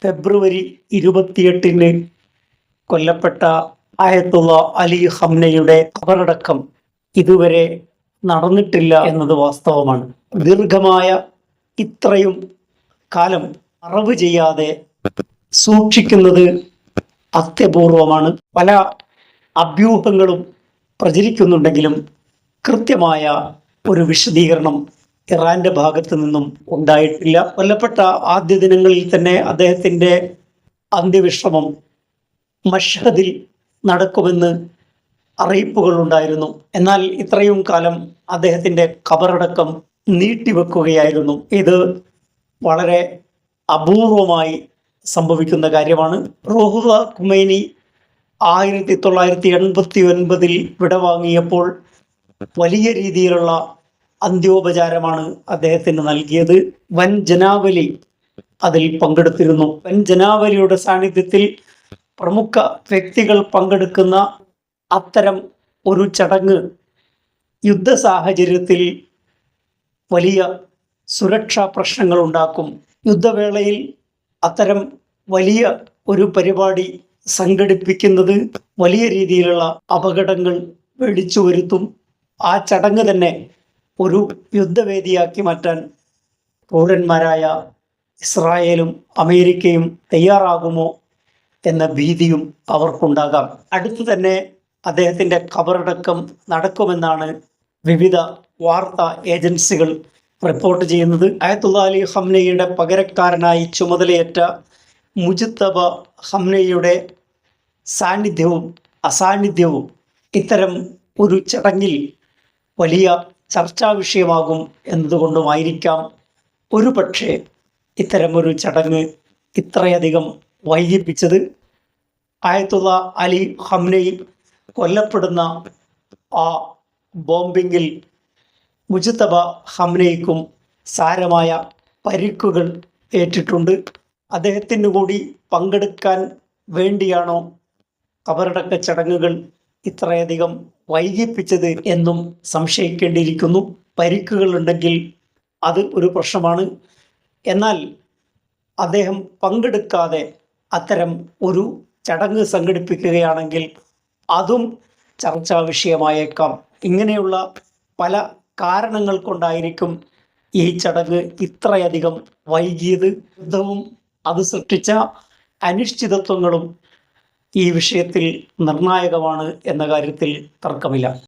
ഫെബ്രുവരി 28-ന് കൊല്ലപ്പെട്ട ആയത്തുള്ള അലി ഖംനയുടെ ഖബറടക്കം ഇതുവരെ നടന്നിട്ടില്ല എന്നത് വാസ്തവമാണ്. ദീർഘമായ ഇത്രയും കാലം മറവ് ചെയ്യാതെ സൂക്ഷിക്കുന്നത് അത്യപൂർവമാണ്. പല അഭ്യൂഹങ്ങളും പ്രചരിക്കുന്നുണ്ടെങ്കിലും കൃത്യമായ ഒരു വിശദീകരണം ഇറാന്റെ ഭാഗത്ത് നിന്നും ഉണ്ടായിട്ടില്ല. കൊല്ലപ്പെട്ട ആദ്യ ദിനങ്ങളിൽ തന്നെ അദ്ദേഹത്തിന്റെ അന്ത്യവിശ്രമം മഷ്ഹദിൽ നടക്കുമെന്ന് അറിയിപ്പുകൾ ഉണ്ടായിരുന്നു. എന്നാൽ ഇത്രയും കാലം അദ്ദേഹത്തിന്റെ ഖബറടക്കം നീട്ടിവെക്കുകയായിരുന്നു. ഇത് വളരെ അപൂർവമായി സംഭവിക്കുന്ന കാര്യമാണ്. റൂഹുള്ള ഖുമൈനി 1989 വിടവാങ്ങിയപ്പോൾ വലിയ രീതിയിലുള്ള അന്ത്യോപചാരമാണ് അദ്ദേഹത്തിന് നൽകിയത്. വൻ ജനാവലി അതിൽ പങ്കെടുത്തിരുന്നു. വൻ ജനാവലിയുടെ സാന്നിധ്യത്തിൽ പ്രമുഖ വ്യക്തികൾ പങ്കെടുക്കുന്ന അത്തരം ഒരു ചടങ്ങ് യുദ്ധ സാഹചര്യത്തിൽ വലിയ സുരക്ഷാ പ്രശ്നങ്ങൾ ഉണ്ടാക്കും. യുദ്ധവേളയിൽ അത്തരം വലിയ ഒരു പരിപാടി സംഘടിപ്പിക്കുന്നത് വലിയ രീതിയിലുള്ള അപകടങ്ങൾ വിളിച്ചു വരുത്തും. ആ ചടങ്ങ് തന്നെ ഒരു യുദ്ധവേദിയാക്കി മാറ്റാൻ പൗരന്മാരായ ഇസ്രായേലും അമേരിക്കയും തയ്യാറാകുമോ എന്ന ഭീതിയും അവർക്കുണ്ടാകാം. അടുത്തു തന്നെ അദ്ദേഹത്തിൻ്റെ ഖബറടക്കം നടക്കുമെന്നാണ് വിവിധ വാർത്താ ഏജൻസികൾ റിപ്പോർട്ട് ചെയ്യുന്നത്. ആയത്തുള്ള അലി ഖംനയുടെ പകരക്കാരനായി ചുമതലയേറ്റ മുജ്തബ ഖംനയുടെ സാന്നിധ്യവും അസാന്നിധ്യവും ഇത്തരം ഒരു ചടങ്ങിൽ വലിയ ചർച്ചാ വിഷയമാകും എന്നതുകൊണ്ടുമായിരിക്കാം ഒരു പക്ഷേ ഇത്തരമൊരു ചടങ്ങ് ഇത്രയധികം വൈകിപ്പിച്ചത്. ആയത്തുള്ള അലി ഖംനയി കൊല്ലപ്പെടുന്ന ആ ബോംബിങ്ങിൽ മുജ്തബ ഖംനയ്ക്കും സാരമായ പരിക്കുകൾ ഏറ്റിട്ടുണ്ട്. അദ്ദേഹത്തിന് കൂടി പങ്കെടുക്കാൻ വേണ്ടിയാണോ ഖബറടക്ക ചടങ്ങുകൾ ഇത്രയധികം വൈകിപ്പിച്ചത് എന്നും സംശയിക്കേണ്ടിയിരിക്കുന്നു. പരിക്കുകൾ ഉണ്ടെങ്കിൽ അത് ഒരു പ്രശ്നമാണ്. എന്നാൽ അദ്ദേഹം പങ്കെടുക്കാതെ അത്തരം ഒരു ചടങ്ങ് സംഘടിപ്പിക്കുകയാണെങ്കിൽ അതും ചർച്ചാ വിഷയമായേക്കാം. ഇങ്ങനെയുള്ള പല കാരണങ്ങൾ കൊണ്ടായിരിക്കും ഈ ചടങ്ങ് ഇത്രയധികം വൈകിയത്. യുദ്ധവും അത് സൃഷ്ടിച്ച അനിശ്ചിതത്വങ്ങളും ഈ വിഷയത്തിൽ നിർണായകമാണ് എന്ന കാര്യത്തിൽ തർക്കമില്ല.